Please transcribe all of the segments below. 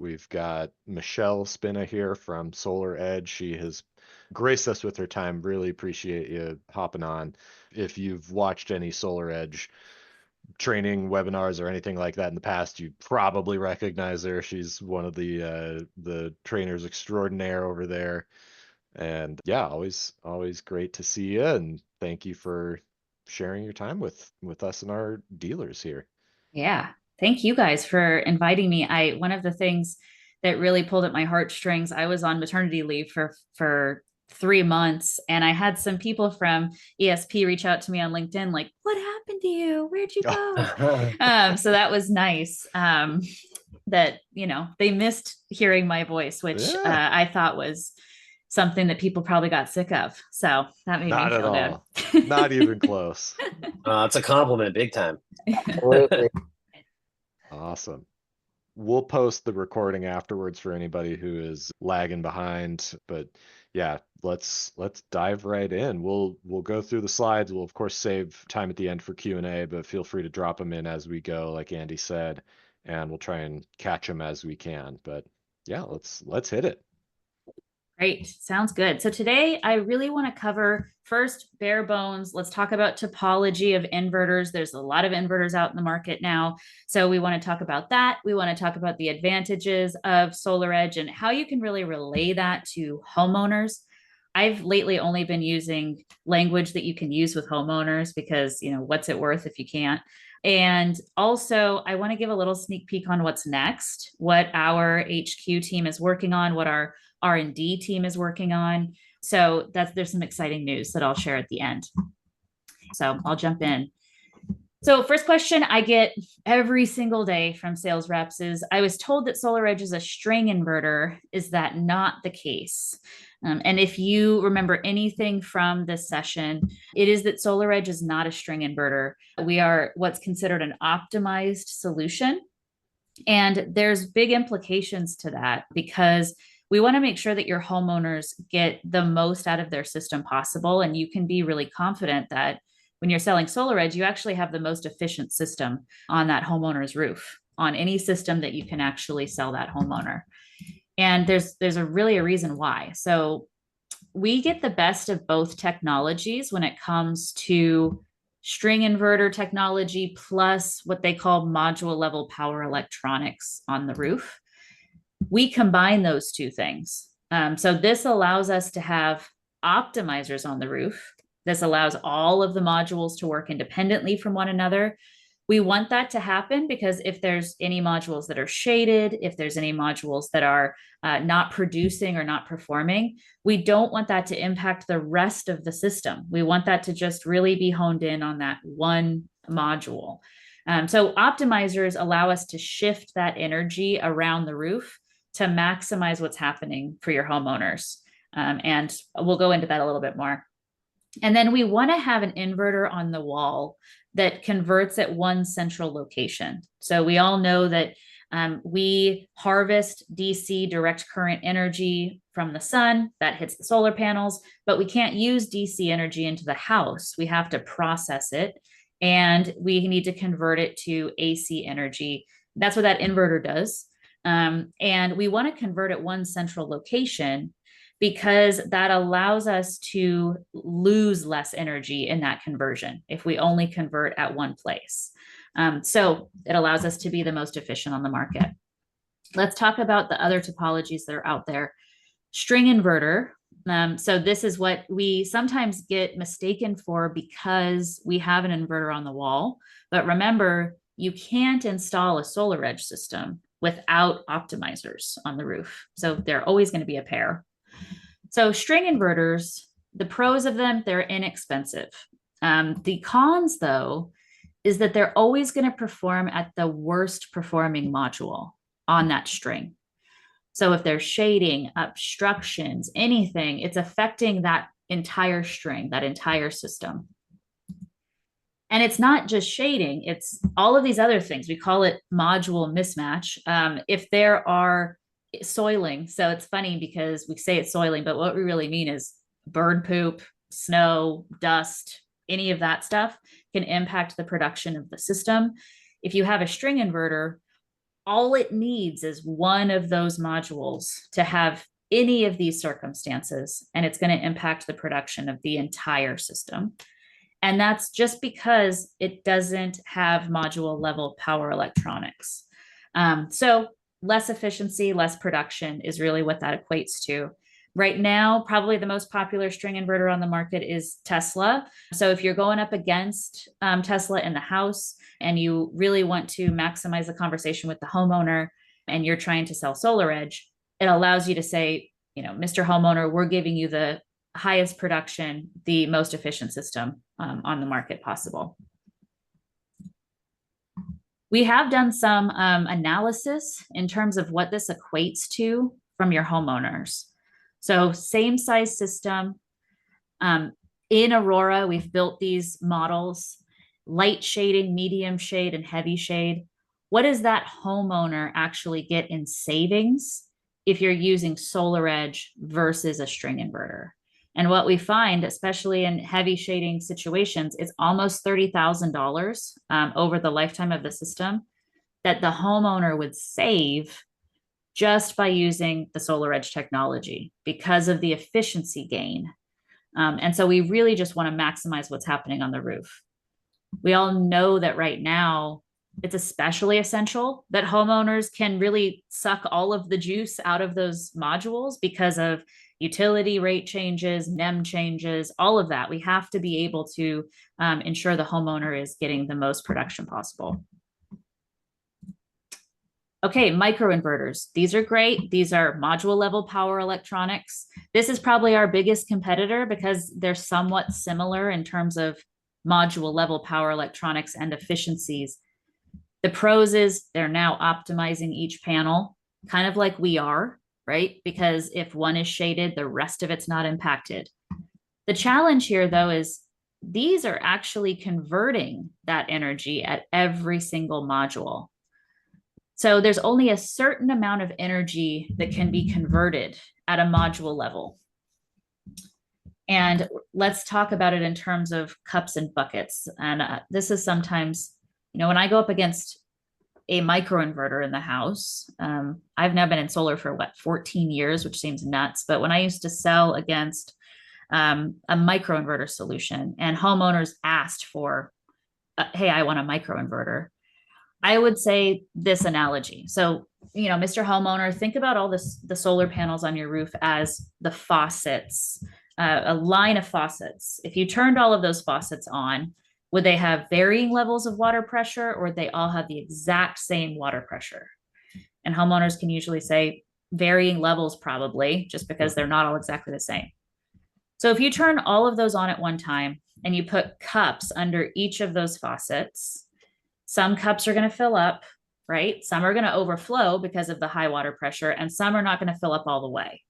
We've got Michelle Spina here from Solaredge. She has graced us with her time. Really appreciate you hopping on. If you've watched any Solaredge training webinars or anything like that in the past, you probably recognize her. She's one of the trainers extraordinaire over there. And yeah, always great to see you, and thank you for sharing your time with us and our dealers here. Yeah. Thank you guys for inviting me. One of the things that really pulled at my heartstrings, I was on maternity leave for 3 months, and I had some people from ESP reach out to me on LinkedIn, like, "What happened to you? Where'd you go?" So that was nice. That they missed hearing my voice, which Yeah, I thought was something that people probably got sick of. So that made me not at feel all. good. Not even close. It's a compliment, big time. Absolutely. Awesome. We'll post the recording afterwards for anybody who is lagging behind, but yeah, let's dive right in. We'll go through the slides. We'll of course save time at the end for Q&A, but feel free to drop them in as we go, like Andy said, and we'll try and catch them as we can. But yeah, let's hit it. Great. Sounds good. So today I really want to cover first bare bones. Let's talk about topology of inverters. There's a lot of inverters out in the market now. So we want to talk about that. We want to talk about the advantages of SolarEdge and how you can really relay that to homeowners. I've lately only been using language that you can use with homeowners because, what's it worth if you can't? And also, I want to give a little sneak peek on what's next, what our HQ team is working on, what our R&D team is working on. So there's some exciting news that I'll share at the end. So I'll jump in. So first question I get every single day from sales reps is, I was told that SolarEdge is a string inverter. Is that not the case? And if you remember anything from this session, it is that SolarEdge is not a string inverter. We are what's considered an optimized solution. And there's big implications to that because we want to make sure that your homeowners get the most out of their system possible. And you can be really confident that when you're selling SolarEdge, you actually have the most efficient system on that homeowner's roof, on any system that you can actually sell that homeowner. And there's a reason why. So we get the best of both technologies when it comes to string inverter technology plus what they call module level power electronics on the roof. We combine those two things. So this allows us to have optimizers on the roof. This allows all of the modules to work independently from one another. We want that to happen because if there's any modules that are shaded, if there's any modules that are not producing or not performing, we don't want that to impact the rest of the system. We want that to just really be honed in on that one module. So optimizers allow us to shift that energy around the roof to maximize what's happening for your homeowners. And we'll go into that a little bit more. And then we want to have an inverter on the wall that converts at one central location. So we all know that we harvest DC direct current energy from the sun that hits the solar panels, but we can't use DC energy into the house. We have to process it and we need to convert it to AC energy. That's what that inverter does. And we want to convert at one central location because that allows us to lose less energy in that conversion if we only convert at one place. So it allows us to be the most efficient on the market. Let's talk about the other topologies that are out there. String inverter. So this is what we sometimes get mistaken for because we have an inverter on the wall. But remember, you can't install a SolarEdge system without optimizers on the roof. So they're always going to be a pair. So string inverters, the pros of them, they're inexpensive. The cons, though, is that they're always going to perform at the worst performing module on that string. So if there's shading, obstructions, anything, it's affecting that entire string, that entire system. And it's not just shading, it's all of these other things. We call it module mismatch. If there are soiling. So it's funny because we say it's soiling, but what we really mean is bird poop, snow, dust, any of that stuff can impact the production of the system. If you have a string inverter, all it needs is one of those modules to have any of these circumstances, and it's going to impact the production of the entire system. And that's just because it doesn't have module level power electronics. So less efficiency, less production is really what that equates to. Right now, probably the most popular string inverter on the market is Tesla. So if you're going up against Tesla in the house and you really want to maximize the conversation with the homeowner and you're trying to sell SolarEdge, it allows you to say, you know, Mr. Homeowner, we're giving you the highest production, the most efficient system on the market possible. We have done some analysis in terms of what this equates to from your homeowners. So same size system. In Aurora, we've built these models, light shading, medium shade, and heavy shade. What does that homeowner actually get in savings if you're using SolarEdge versus a string inverter? And what we find, especially in heavy shading situations, is almost $30,000 over the lifetime of the system that the homeowner would save just by using the SolarEdge technology because of the efficiency gain. And so we really just want to maximize what's happening on the roof. We all know that right now, it's especially essential that homeowners can really suck all of the juice out of those modules because of utility rate changes, NEM changes, all of that. We have to be able to ensure the homeowner is getting the most production possible. Okay, microinverters. These are great. These are module level power electronics. This is probably our biggest competitor because they're somewhat similar in terms of module level power electronics and efficiencies. The pros is they're now optimizing each panel, kind of like we are, right? Because if one is shaded, the rest of it's not impacted. The challenge here, though, is these are actually converting that energy at every single module. So there's only a certain amount of energy that can be converted at a module level. And let's talk about it in terms of cups and buckets. And this is sometimes, you know, when I go up against a microinverter in the house, I've now been in solar for 14 years, which seems nuts. But when I used to sell against a microinverter solution and homeowners asked for, hey, I want a microinverter, I would say this analogy. So, you know, Mr. Homeowner, think about all the solar panels on your roof as the faucets, a line of faucets. If you turned all of those faucets on, would they have varying levels of water pressure or would they all have the exact same water pressure? And homeowners can usually say varying levels probably, just because they're not all exactly the same. So if you turn all of those on at one time and you put cups under each of those faucets, some cups are going to fill up, right? Some are going to overflow because of the high water pressure, and some are not going to fill up all the way.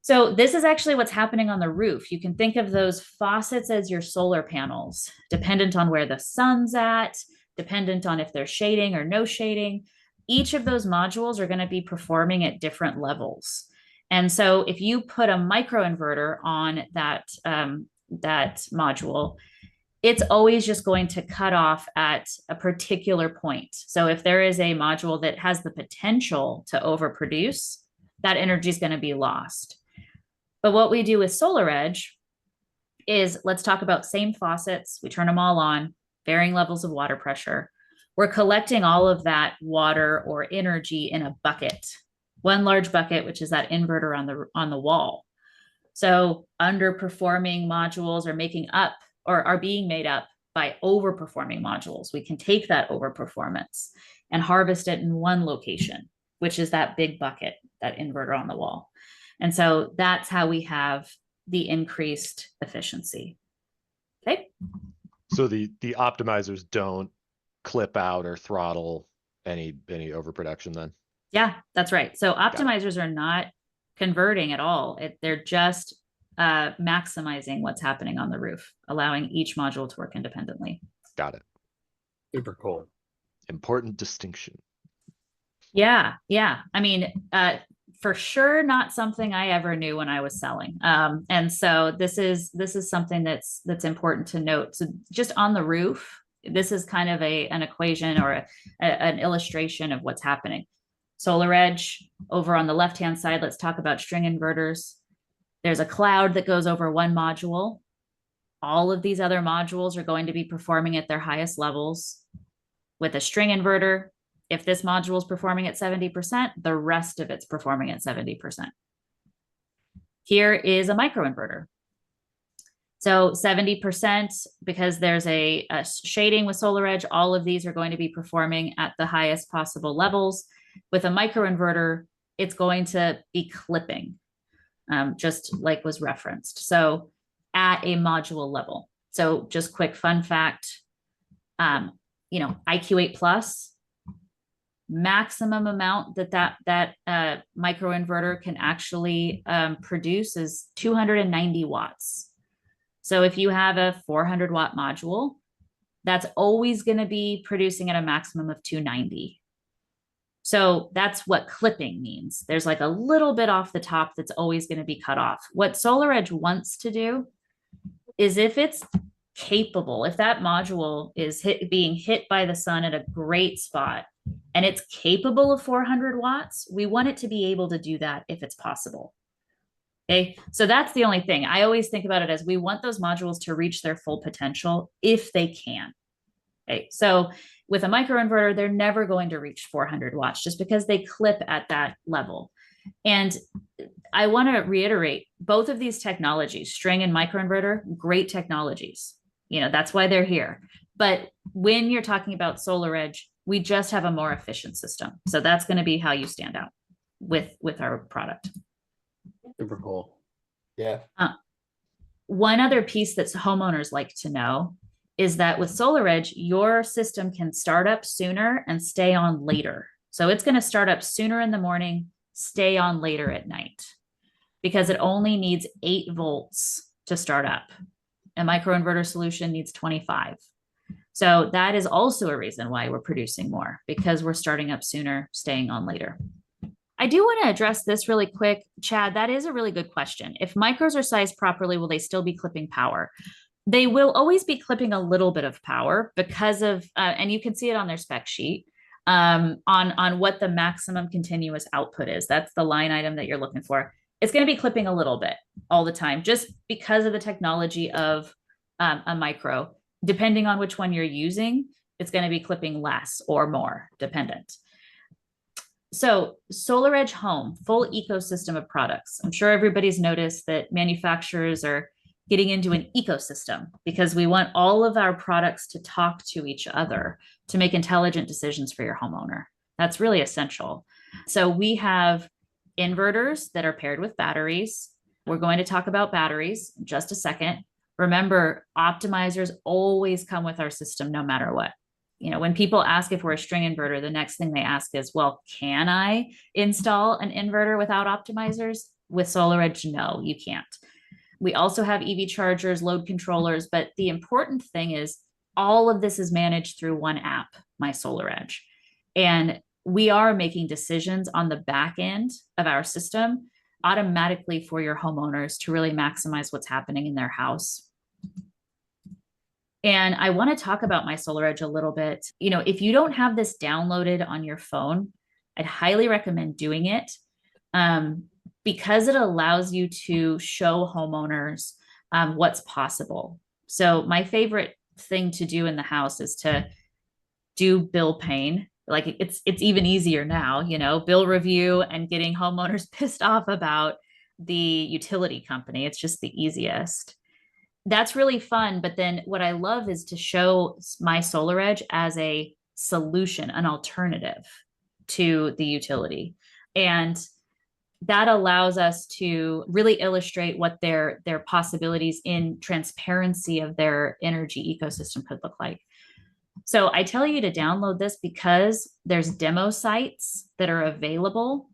So this is actually what's happening on the roof. You can think of those faucets as your solar panels, dependent on where the sun's at, dependent on if there's shading or no shading. Each of those modules are going to be performing at different levels. And so if you put a microinverter on that module, it's always just going to cut off at a particular point. So if there is a module that has the potential to overproduce, that energy is going to be lost. But what we do with SolarEdge is, let's talk about same faucets. We turn them all on, varying levels of water pressure. We're collecting all of that water or energy in a bucket, one large bucket, which is that inverter on the wall. So underperforming modules are making up or are being made up by overperforming modules. We can take that overperformance and harvest it in one location, which is that big bucket, that inverter on the wall. And so that's how we have the increased efficiency. Okay. So the optimizers don't clip out or throttle any overproduction then? Yeah, that's right. So optimizers are not converting at all. They're just maximizing what's happening on the roof, allowing each module to work independently. Got it. Super cool. Important distinction. Yeah. I mean, for sure, not something I ever knew when I was selling. And so this is something that's important to note. So just on the roof, this is kind of an equation or an illustration of what's happening. SolarEdge over on the left-hand side, let's talk about string inverters. There's a cloud that goes over one module. All of these other modules are going to be performing at their highest levels. With a string inverter, if this module is performing at 70%, the rest of it's performing at 70%. Here is a microinverter. So 70%, because there's a shading with SolarEdge, all of these are going to be performing at the highest possible levels. With a microinverter, it's going to be clipping, just like was referenced. So at a module level. So just quick fun fact, IQ8 plus, maximum amount that microinverter can actually produce is 290 watts. So if you have a 400 watt module, that's always going to be producing at a maximum of 290. So that's what clipping means. There's like a little bit off the top that's always going to be cut off. What SolarEdge wants to do is, if it's capable, if that module is being hit by the sun at a great spot and it's capable of 400 watts, we want it to be able to do that if it's possible. Okay, so that's the only thing. I always think about it as we want those modules to reach their full potential if they can. Okay, so with a microinverter, they're never going to reach 400 watts just because they clip at that level. And I want to reiterate, both of these technologies, string and microinverter, great technologies. That's why they're here. But when you're talking about SolarEdge, we just have a more efficient system. So that's going to be how you stand out with our product. Super cool. Yeah. One other piece that homeowners like to know is that with SolarEdge, your system can start up sooner and stay on later. So it's going to start up sooner in the morning, stay on later at night, because it only needs 8 volts to start up. A microinverter solution needs 25. So that is also a reason why we're producing more, because we're starting up sooner, staying on later. I do want to address this really quick, Chad. That is a really good question. If micros are sized properly, will they still be clipping power? They will always be clipping a little bit of power because of, and you can see it on their spec sheet, on what the maximum continuous output is. That's the line item that you're looking for. It's going to be clipping a little bit all the time, just because of the technology of a micro. Depending on which one you're using, it's going to be clipping less or more, dependent. So SolarEdge Home, full ecosystem of products. I'm sure everybody's noticed that manufacturers are getting into an ecosystem because we want all of our products to talk to each other to make intelligent decisions for your homeowner. That's really essential. So we have inverters that are paired with batteries. We're going to talk about batteries in just a second. Remember, optimizers always come with our system no matter what. When people ask if we're a string inverter, the next thing they ask is, well, can I install an inverter without optimizers? With SolarEdge, no, you can't. We also have EV chargers, load controllers, but the important thing is all of this is managed through one app, mySolarEdge. And we are making decisions on the back end of our system automatically for your homeowners to really maximize what's happening in their house. And I want to talk about mySolarEdge a little bit. If you don't have this downloaded on your phone, I'd highly recommend doing it, because it allows you to show homeowners what's possible. So my favorite thing to do in the house is to do bill paying. Like it's even easier now, bill review and getting homeowners pissed off about the utility company. It's just the easiest. That's really fun. But then what I love is to show mySolarEdge as a solution, an alternative to the utility. And that allows us to really illustrate what their possibilities in transparency of their energy ecosystem could look like. So I tell you to download this because there's demo sites that are available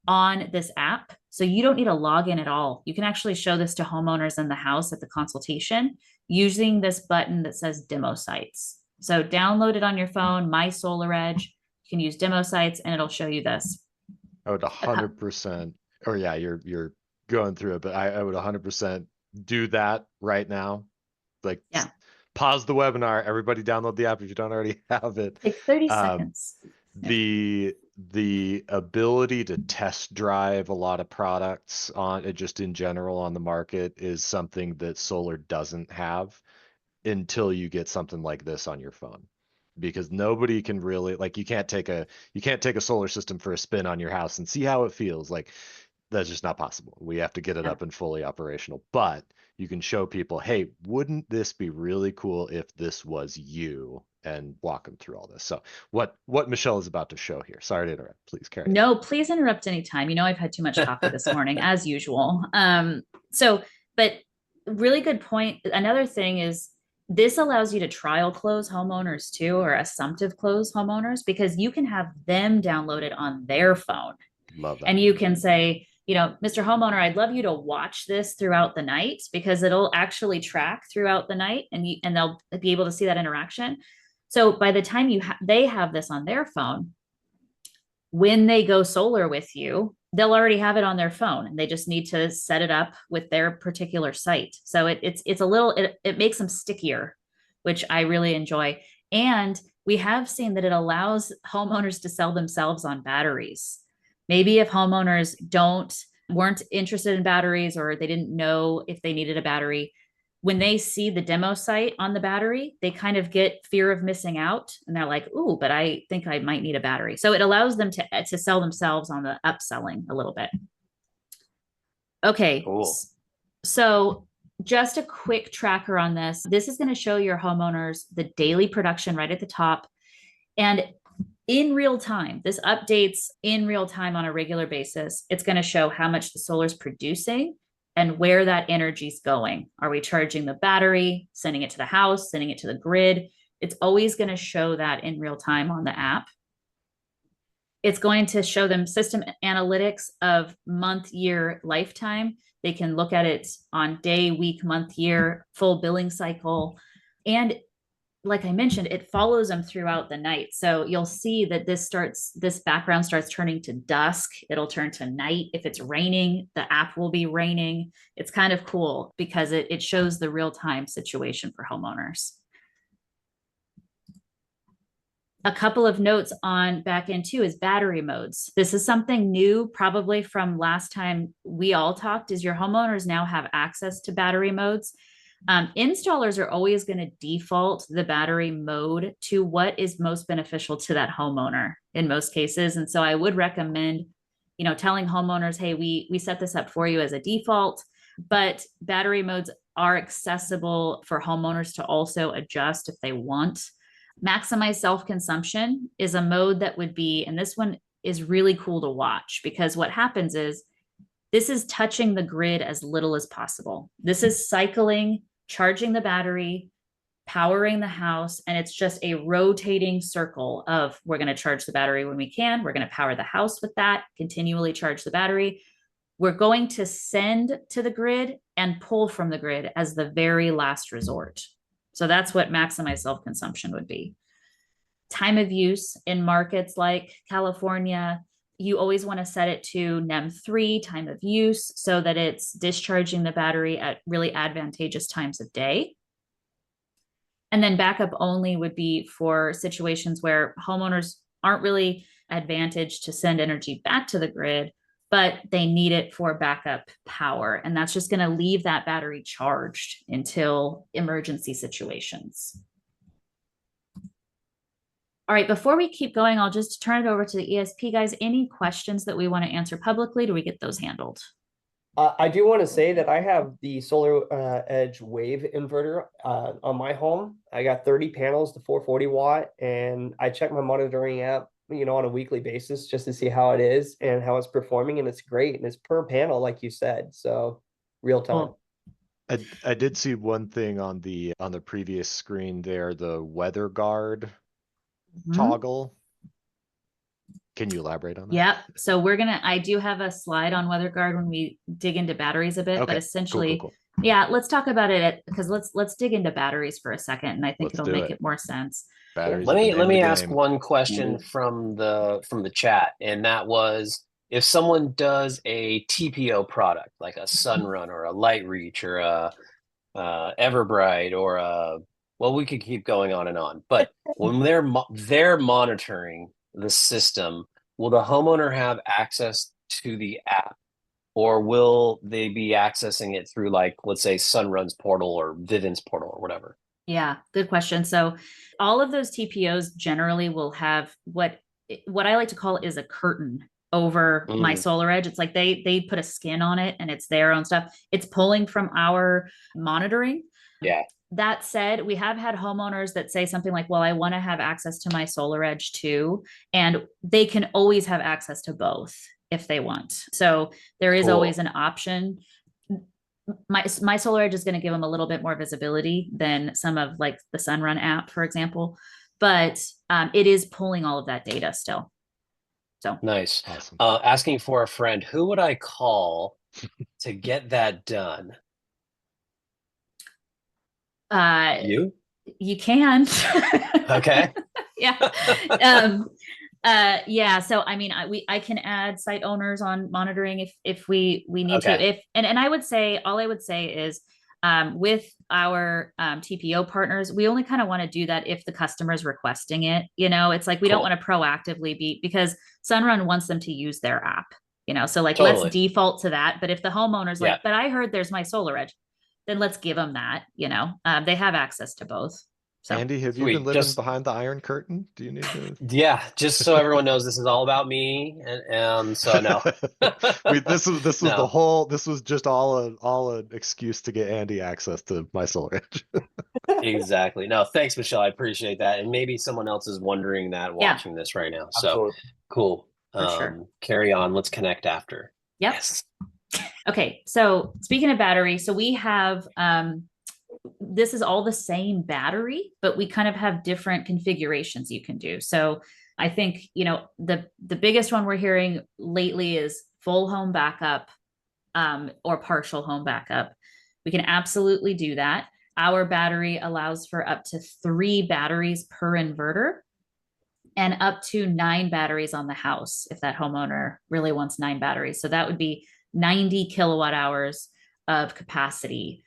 on this app. So you don't need a login at all. You can actually show this to homeowners in the house at the consultation using this button that says demo sites. So download it on your phone, mySolarEdge. You can use demo sites and it'll show you this. I would 100%, or yeah, you're going through it, but I would 100% do that right now. Like, yeah. pause the webinar. Everybody download the app if you don't already have it. Take 30 Um, seconds. the ability to test drive a lot of products on it, just in general on the market, is something that solar doesn't have until you get something like this on your phone. Because nobody can really, like, you can't take a solar system for a spin on your house and see how it feels. Like, that's just not possible. We have to get it Yeah. up and fully operational. But you can show people, hey, wouldn't this be really cool if this was you? And walk them through all this. So what Michelle is about to show here. Sorry to interrupt. Please carry on. No, please interrupt anytime. You know, I've had too much coffee this morning, as usual. But really good point. Another thing is this allows you to trial close homeowners too, or assumptive close homeowners, because you can have them download it on their phone. Love that. And you can say, you know, Mr. Homeowner, I'd love you to watch this throughout the night, because it'll actually track throughout the night, and they'll be able to see that interaction. So by the time they have this on their phone, when they go solar with you, they'll already have it on their phone, and they just need to set it up with their particular site. So it's a little, it makes them stickier, which I really enjoy. And we have seen that it allows homeowners to sell themselves on batteries. Maybe if homeowners weren't interested in batteries, or they didn't know if they needed a battery, when they see the demo site on the battery, they kind of get fear of missing out, and they're like, "Ooh, but I think I might need a battery." So it allows them to sell themselves on the upselling a little bit. Okay, Cool. So just a quick tracker on this. This is going to show your homeowners the daily production right at the top, and in real time. This updates in real time on a regular basis. It's going to show how much the solar is producing and where that energy is going. Are we charging the battery, sending it to the house, sending it to the grid? It's always going to show that in real time on the app. It's going to show them system analytics of month, year, lifetime. They can look at it on day, week, month, year, full billing cycle. And like I mentioned, it follows them throughout the night. So you'll see that this background starts turning to dusk. It'll turn to night. If it's raining, the app will be raining. It's kind of cool because it shows the real-time situation for homeowners. A couple of notes on back end too is battery modes. This is something new, probably from last time we all talked, is your homeowners now have access to battery modes. Installers are always going to default the battery mode to what is most beneficial to that homeowner in most cases. And so I would recommend, you know, telling homeowners, hey, we set this up for you as a default, but battery modes are accessible for homeowners to also adjust if they want. Maximize self-consumption is a mode that would be, and this one is really cool to watch, because what happens is this is touching the grid as little as possible. This is cycling, charging the battery, powering the house, and it's just a rotating circle of, we're going to charge the battery when we can, we're going to power the house with that, continually charge the battery. We're going to send to the grid and pull from the grid as the very last resort. So that's what maximize self-consumption would be. Time of use in markets like California, you always want to set it to NEM3, time of use, so that it's discharging the battery at really advantageous times of day. And then backup only would be for situations where homeowners aren't really advantaged to send energy back to the grid, but they need it for backup power. And that's just going to leave that battery charged until emergency situations. All right, before we keep going, I'll just turn it over to the ESP guys. Any questions that we want to answer publicly? Do we get those handled? I do want to say that I have the Solaredge Wave inverter on my home. I got 30 panels to 440 watt, and I check my monitoring app, you know, on a weekly basis just to see how it is and how it's performing, and it's great, and it's per panel, like you said, so real time. Cool. I did see one thing on the previous screen there, the WeatherGuard toggle. Can you elaborate on that? Yep. So I do have a slide on WeatherGuard when we dig into batteries a bit, Okay. but essentially, Cool. yeah, let's talk about it because let's dig into batteries for a second, and I think it'll make it more sense. Batteries. Let me ask one question from the chat, and that was, if someone does a TPO product like a Sunrun or a Light Reach or a Everbright or a Well, we could keep going on and on, but when they're monitoring the system, will the homeowner have access to the app, or will they be accessing it through, like, let's say Sunrun's portal or Vivint's portal or whatever? Yeah, good question. So all of those TPOs generally will have what I like to call is a curtain over mySolarEdge. It's like they put a skin on it and it's their own stuff. It's pulling from our monitoring. Yeah. That said, we have had homeowners that say something like, well, I want to have access to mySolarEdge too. And they can always have access to both if they want. So there is always an option. mySolarEdge is going to give them a little bit more visibility than some of like the Sunrun app, for example, but it is pulling all of that data still. So nice. Awesome. Asking for a friend, who would I call to get that done? You can. Okay. Yeah. Yeah. So, I mean, I can add site owners on monitoring if we need to, and I would say, all I would say is, with our TPO partners, we only kind of want to do that if the customer is requesting it. You know, it's like, we don't want to proactively because Sunrun wants them to use their app, you know, so like, let's default to that. But if the homeowner's like, but I heard there's mySolarEdge, then let's give them that, you know, they have access to both. So. Andy, have you been living behind the Iron Curtain? Do you need to? Yeah, just so everyone knows, this is all about me, and so no. This was no. The whole. This was just all an excuse to get Andy access to mySolarEdge. Exactly. No, thanks, Michelle. I appreciate that, and maybe someone else is wondering that watching this right now. So cool. Sure. Carry on. Let's connect after. Yep. Yes. Okay. So speaking of battery, so we have. This is all the same battery, but we kind of have different configurations you can do. So I think, you know, the biggest one we're hearing lately is full home backup, or partial home backup. We can absolutely do that. Our battery allows for up to 3 batteries per inverter and up to 9 batteries on the house if that homeowner really wants 9 batteries. So that would be 90 kilowatt hours of capacity.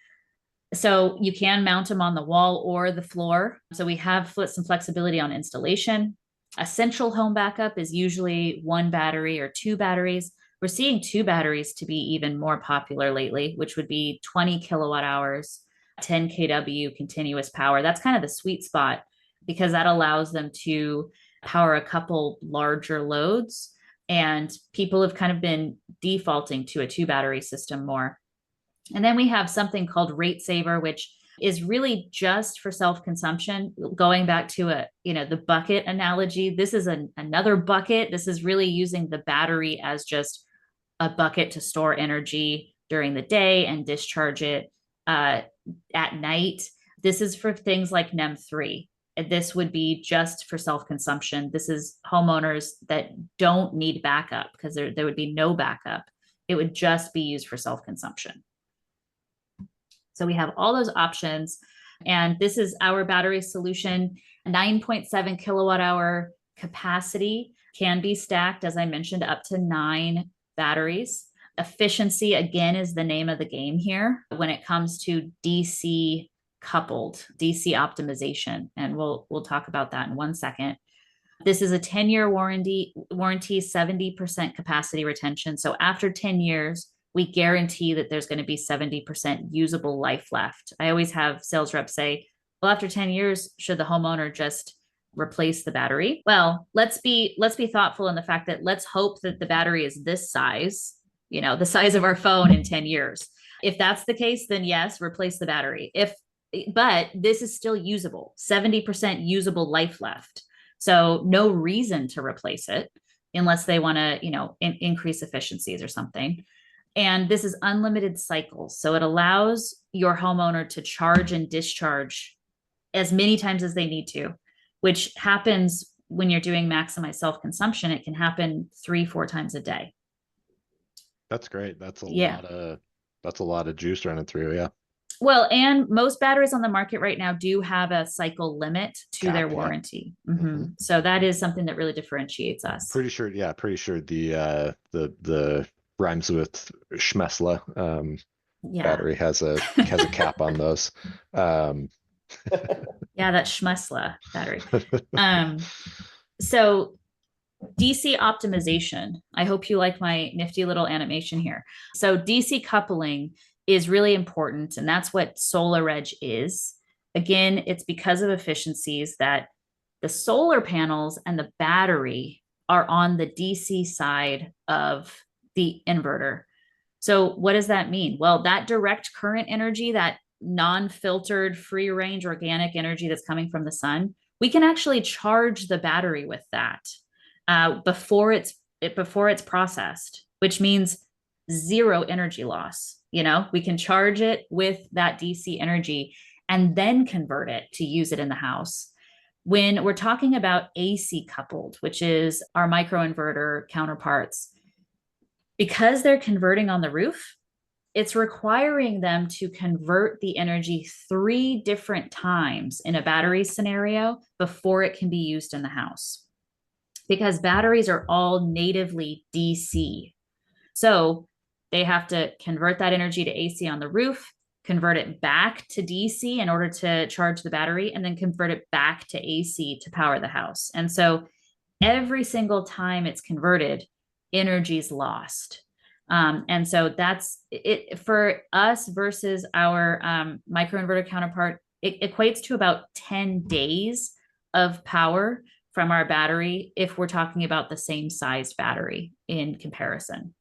So you can mount them on the wall or the floor. So we have some flexibility on installation. Essential home backup is usually 1 battery or 2 batteries. We're seeing 2 batteries to be even more popular lately, which would be 20 kilowatt hours, 10 kW continuous power. That's kind of the sweet spot because that allows them to power a couple larger loads. And people have kind of been defaulting to a 2 battery system more. And then we have something called rate saver, which is really just for self-consumption. Going back to the bucket analogy, this is another bucket. This is really using the battery as just a bucket to store energy during the day and discharge it at night. This is for things like NEM 3. This would be just for self-consumption. This is homeowners that don't need backup because there would be no backup. It would just be used for self-consumption. So we have all those options, and this is our battery solution. 9.7 kilowatt hour capacity, can be stacked, as I mentioned, up to 9 batteries. Efficiency, again, is the name of the game here when it comes to DC coupled, DC optimization. And we'll talk about that in 1 second. This is a 10-year warranty, 70% capacity retention. So after 10 years, we guarantee that there's going to be 70% usable life left. I always have sales reps say, well, after 10 years, should the homeowner just replace the battery? Well, let's be thoughtful in the fact that let's hope that the battery is this size, you know, the size of our phone in 10 years. If that's the case, then yes, replace the battery. But this is still usable, 70% usable life left. So no reason to replace it unless they want to, you know, increase efficiencies or something. And this is unlimited cycles. So it allows your homeowner to charge and discharge as many times as they need to, which happens when you're doing maximized self-consumption. It can happen 3-4 times a day. That's great. That's a lot of juice running through. Yeah. Well, and most batteries on the market right now do have a cycle limit to their warranty. Mm-hmm. So that is something that really differentiates us. Pretty sure the rhymes with Schmessla battery has a cap on those. Yeah, that Schmessla battery. So DC optimization. I hope you like my nifty little animation here. So DC coupling is really important, and that's what Solaredge is. Again, it's because of efficiencies that the solar panels and the battery are on the DC side of the inverter. So what does that mean? Well, that direct current energy, that non-filtered, free-range organic energy that's coming from the sun, we can actually charge the battery with that before it's processed, which means zero energy loss. You know, we can charge it with that DC energy and then convert it to use it in the house. When we're talking about AC coupled, which is our microinverter counterparts, because they're converting on the roof, it's requiring them to convert the energy 3 different times in a battery scenario before it can be used in the house. Because batteries are all natively DC. So they have to convert that energy to AC on the roof, convert it back to DC in order to charge the battery, and then convert it back to AC to power the house. And so every single time it's converted, energy is lost. And so that's it for us versus our microinverter counterpart. It equates to about 10 days of power from our battery if we're talking about the same size battery in comparison.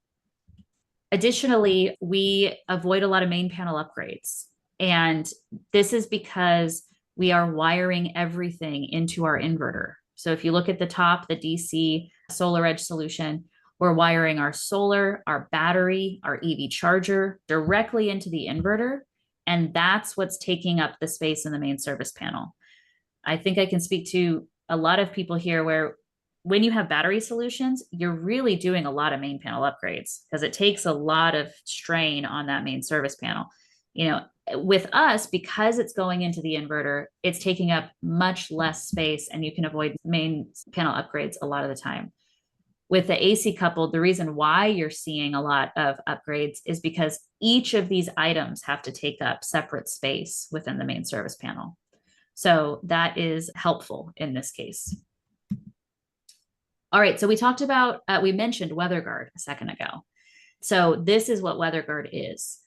Additionally, we avoid a lot of main panel upgrades. And this is because we are wiring everything into our inverter. So if you look at the top, the DC Solaredge solution, we're wiring our solar, our battery, our EV charger directly into the inverter. And that's what's taking up the space in the main service panel. I think I can speak to a lot of people here where when you have battery solutions, you're really doing a lot of main panel upgrades because it takes a lot of strain on that main service panel. You know, with us, because it's going into the inverter, it's taking up much less space and you can avoid main panel upgrades a lot of the time. With the AC coupled, the reason why you're seeing a lot of upgrades is because each of these items have to take up separate space within the main service panel. So that is helpful in this case. All right, so we talked about, we mentioned WeatherGuard a second ago. So this is what WeatherGuard is.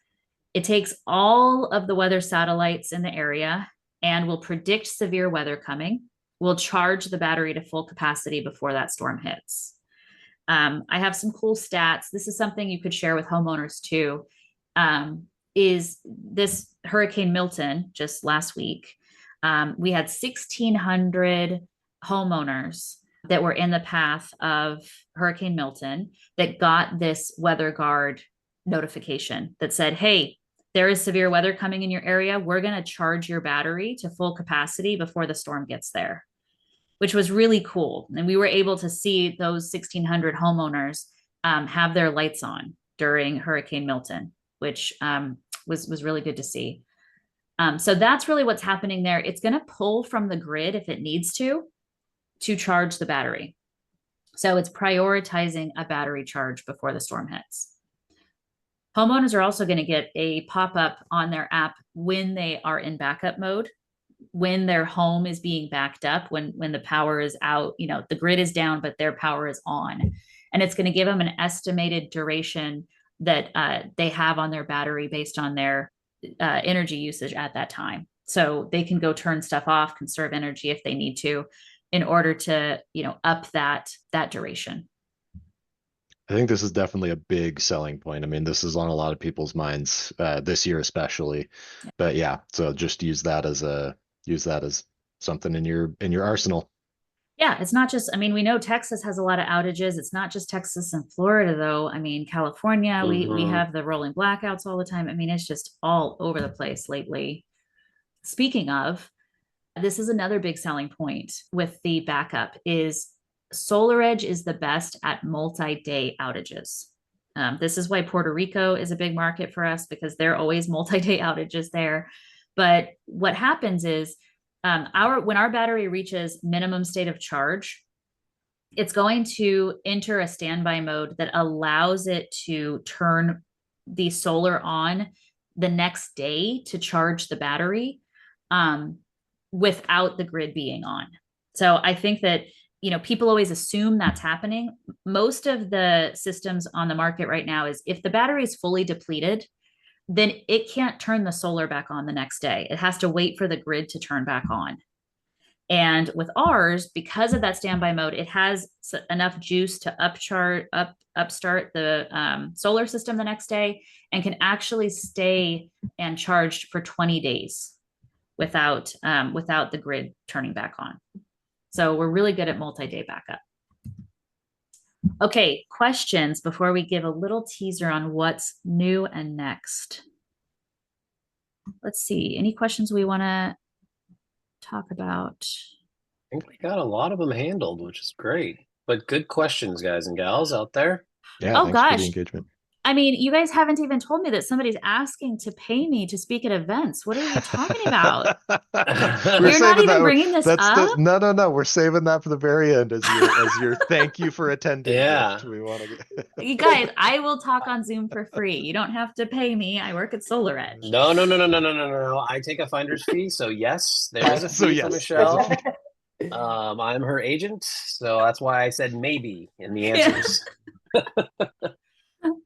It takes all of the weather satellites in the area and will predict severe weather coming. Will charge the battery to full capacity before that storm hits. I have some cool stats. This is something you could share with homeowners too. Is this Hurricane Milton just last week? We had 1,600 homeowners that were in the path of Hurricane Milton that got this WeatherGuard notification that said, hey, there is severe weather coming in your area. We're going to charge your battery to full capacity before the storm gets there, which was really cool. And we were able to see those 1,600 homeowners have their lights on during Hurricane Milton, which was really good to see. So that's really what's happening there. It's going to pull from the grid if it needs to charge the battery. So it's prioritizing a battery charge before the storm hits. Homeowners are also going to get a pop-up on their app when they are in backup mode, when their home is being backed up, when the power is out, you know, the grid is down, but their power is on. And it's going to give them an estimated duration that they have on their battery based on their energy usage at that time. So they can go turn stuff off, conserve energy if they need to, in order to, you know, up that duration. I think this is definitely a big selling point. I mean, this is on a lot of people's minds this year, especially. Yeah. But yeah, so just use that as something in your arsenal. Yeah, it's not just, I mean, we know Texas has a lot of outages. It's not just Texas and Florida, though. I mean, California, we have the rolling blackouts all the time. I mean, it's just all over the place lately. Speaking of, this is another big selling point with the backup is Solaredge is the best at multi-day outages. This is why Puerto Rico is a big market for us because they're always multi-day outages there. But what happens is when our battery reaches minimum state of charge, it's going to enter a standby mode that allows it to turn the solar on the next day to charge the battery. without the grid being on. So I think that, people always assume that's happening. Most of the systems on the market right now is if the battery is fully depleted, then it can't turn the solar back on the next day. It has to wait for the grid to turn back on. And with ours, because of that standby mode, it has enough juice to upstart the solar system the next day and can actually stay and charged for 20 days without the grid turning back on. So we're really good at multi-day backup. Okay, questions before we give a little teaser on what's new and next. Let's see, any questions we want to talk about? I think we got a lot of them handled, which is great. But good questions, guys and gals out there. Yeah, Oh thanks for the gosh. engagement. I mean, you guys haven't even told me that somebody's asking to pay me to speak at events. What are you talking about? You're not even bringing this up? No. We're saving that for the very end as your thank you for attending. Yeah. Gift. We want to get. You guys, I will talk on Zoom for free. You don't have to pay me. I work at SolarEdge. No. I take a finder's fee. So yes, there is a fee for Michelle. I'm her agent, so that's why I said maybe in the answers.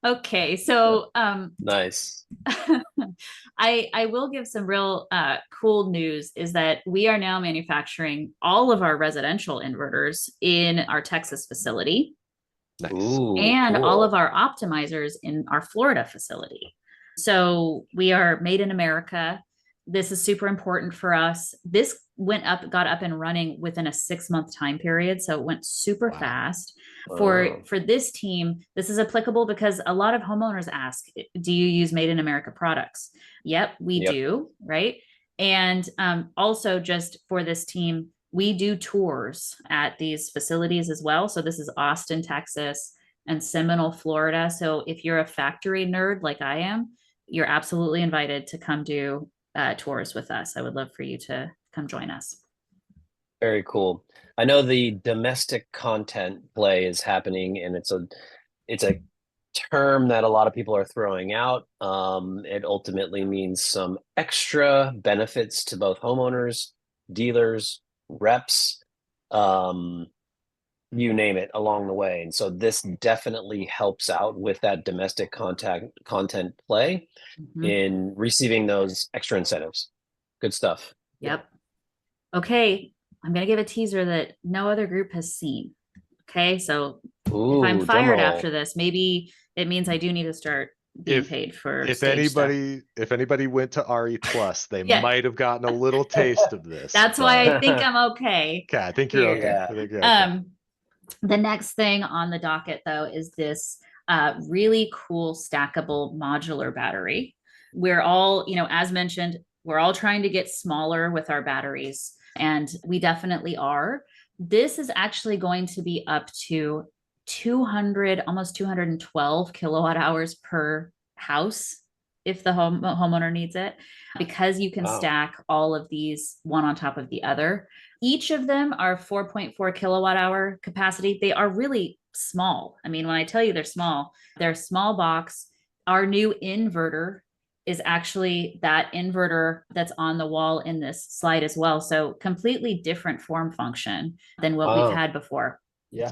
Okay, so nice. I will give some real cool news is that we are now manufacturing all of our residential inverters in our Texas facility. Nice. Ooh, and cool. all of our optimizers in our Florida facility. So we are made in America. This is super important for us. This got up and running within a 6-month time period. So it went super fast. For this team, this is applicable because a lot of homeowners ask, do you use made in America products? Yep, we do, right? And also just for this team, we do tours at these facilities as well. So this is Austin, Texas, and Seminole, Florida. So if you're a factory nerd like I am, you're absolutely invited to come do tours with us. I would love for you to come join us. Very cool. I know the domestic content play is happening, and it's a term that a lot of people are throwing out. It ultimately means some extra benefits to both homeowners, dealers, reps, you name it along the way. And so this definitely helps out with that domestic content play in receiving those extra incentives. Good stuff. Yep. Okay. I'm going to give a teaser that no other group has seen. Okay. So if I'm fired after this, maybe it means I do need to start being paid for if anybody went to RE Plus, they might have gotten a little taste of this. That's why I think I'm okay. Okay, I think you're okay. Yeah. I think you're okay. The next thing on the docket though is this really cool stackable modular battery. We're all, as mentioned, we're all trying to get smaller with our batteries, and we definitely are. This is actually going to be up to 200, almost 212 kilowatt hours per house if the homeowner needs it, because you can stack all of these one on top of the other. Each of them are 4.4 kilowatt hour capacity. They are really small. I mean, when I tell you they're a small box. Our new inverter is actually that inverter that's on the wall in this slide as well. So completely different form function than what we've had before. Yeah.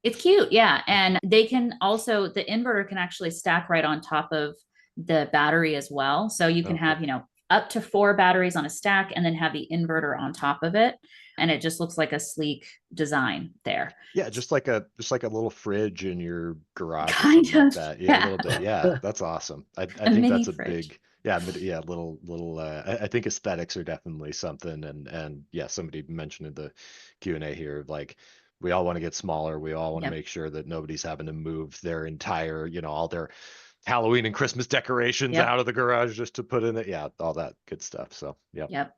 It's cute. Yeah. And they can also, the inverter can actually stack right on top of the battery as well. So you can have, up to 4 batteries on a stack and then have the inverter on top of it. And it just looks like a sleek design there. Yeah, just like a little fridge in your garage. Kind of. Like that. Yeah, a little bit. Yeah, that's awesome. I think that's a big, little. I think aesthetics are definitely something. And yeah, somebody mentioned in the Q&A here, like we all want to get smaller. We all want to make sure that nobody's having to move their entire, all their Halloween and Christmas decorations out of the garage just to put in it. Yeah, all that good stuff. So Yep.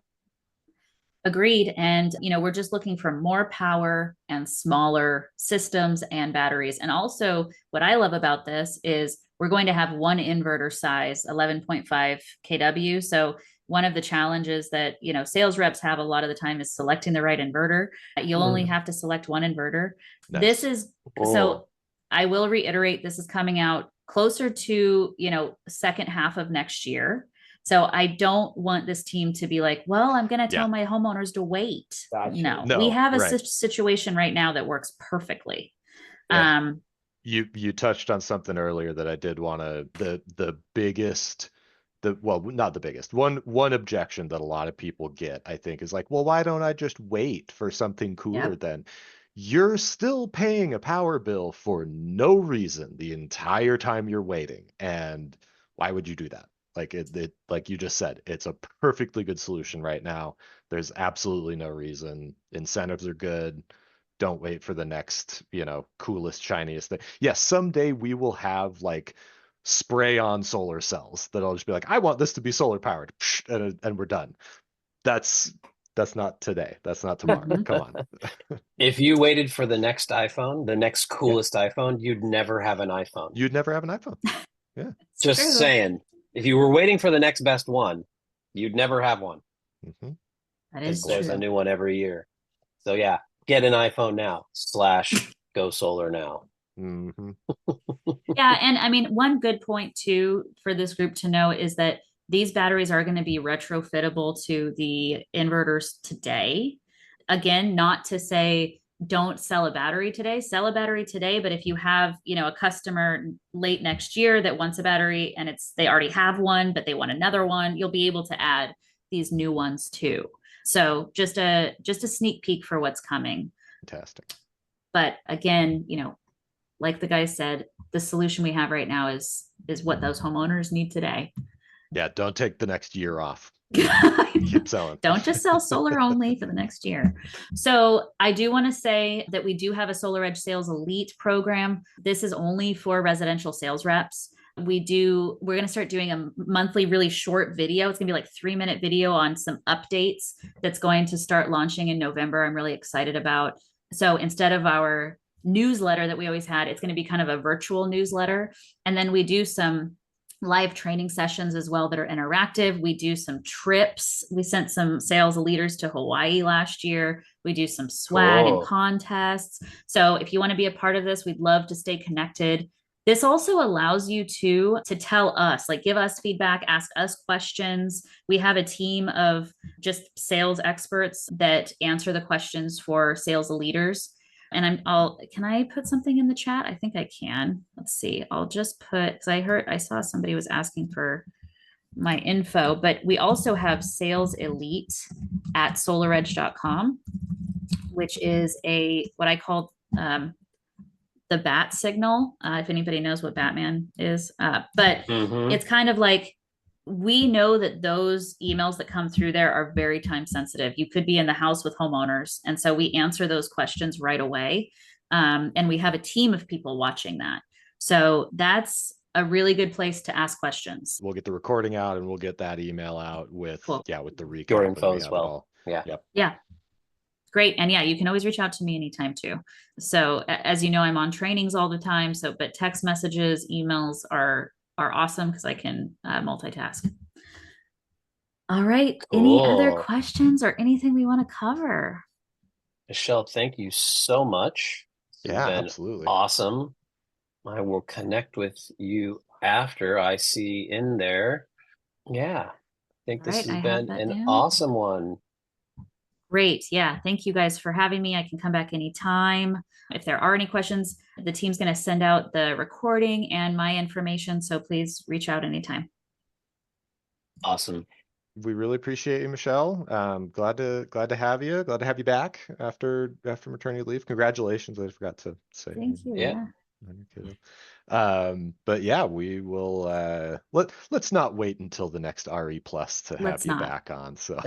Agreed. And, we're just looking for more power and smaller systems and batteries. And also what I love about this is we're going to have one inverter size, 11.5 kW. So one of the challenges that, sales reps have a lot of the time is selecting the right inverter. You'll only have to select one inverter. Nice. This is, so I will reiterate, this is coming out closer to, second half of next year. So I don't want this team to be like, well, I'm going to tell Yeah. my homeowners to wait. Gotcha. No, No, we have a right. situation right now that works perfectly. Yeah. You touched on something earlier that I did want to, the biggest, well, not the biggest, one objection that a lot of people get, I think, is like, well, why don't I just wait for something cooler then? You're still paying a power bill for no reason the entire time you're waiting. And why would you do that? Like like you just said, it's a perfectly good solution right now. There's absolutely no reason. Incentives are good. Don't wait for the next, coolest, shiniest thing. Yes, someday we will have like spray on solar cells that I'll just be like, I want this to be solar powered, and we're done. That's not today. That's not tomorrow. Come on. If you waited for the next iPhone, the next coolest iPhone, you'd never have an iPhone. You'd never have an iPhone. Yeah. Just true. saying. If you were waiting for the next best one, you'd never have one. Mm-hmm. That is There's true. a new one every year. So yeah, get an iPhone now / go solar now. Mm-hmm. Yeah, and I mean, one good point too for this group to know is that these batteries are going to be retrofittable to the inverters today. Again, not to say don't sell a battery today, sell a battery today, but if you have, a customer late next year that wants a battery and they already have one, but they want another one, you'll be able to add these new ones too. So just a sneak peek for what's coming. Fantastic. But again, like the guy said, the solution we have right now is what those homeowners need today. Yeah, don't take the next year off. Keep selling. Don't just sell solar only for the next year. So I do want to say that we do have a SolarEdge Sales Elite program. This is only for residential sales reps. We're going to start doing a monthly, really short video. It's going to be like 3-minute video on some updates that's going to start launching in November. I'm really excited about. So instead of our newsletter that we always had, it's going to be kind of a virtual newsletter. And then we do some live training sessions as well that are interactive. We do some trips. We sent some sales leaders to Hawaii last year. We do some swag and contests. So if you want to be a part of this, we'd love to stay connected. This also allows you to tell us, like give us feedback, ask us questions. We have a team of just sales experts that answer the questions for sales leaders. And can I put something in the chat? I think I can. Let's see. I'll just put, because I saw somebody was asking for my info, but we also have Sales Elite at solaredge.com, which is what I call the bat signal. If anybody knows what Batman is, but it's kind of like, we know that those emails that come through there are very time sensitive. You could be in the house with homeowners. And so we answer those questions right away. And we have a team of people watching that. So that's a really good place to ask questions. We'll get the recording out and we'll get that email out with, with the recap. Your info as well. Yeah. Yep. Yeah. Great. And yeah, you can always reach out to me anytime too. So as you know, I'm on trainings all the time. So, but text messages, emails are awesome because I can multitask. All right. Cool. Any other questions or anything we want to cover? Michelle, thank you so much. Yeah, absolutely. Awesome. I will connect with you after. I see in there. Yeah. I think this has been an awesome one. Great. Yeah. Thank you guys for having me. I can come back anytime. If there are any questions, the team's going to send out the recording and my information. So please reach out anytime. Awesome. We really appreciate you, Michelle. Glad to have you. Glad to have you back after maternity leave. Congratulations. I forgot to say. Thank you. Yeah. But yeah, we will let's not wait until the next RE Plus to have you back on. So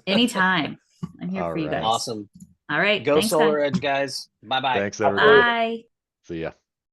anytime. I'm here for you guys. Awesome. All right. Go SolarEdge, guys. Bye-bye. Thanks, everybody. Bye. See ya.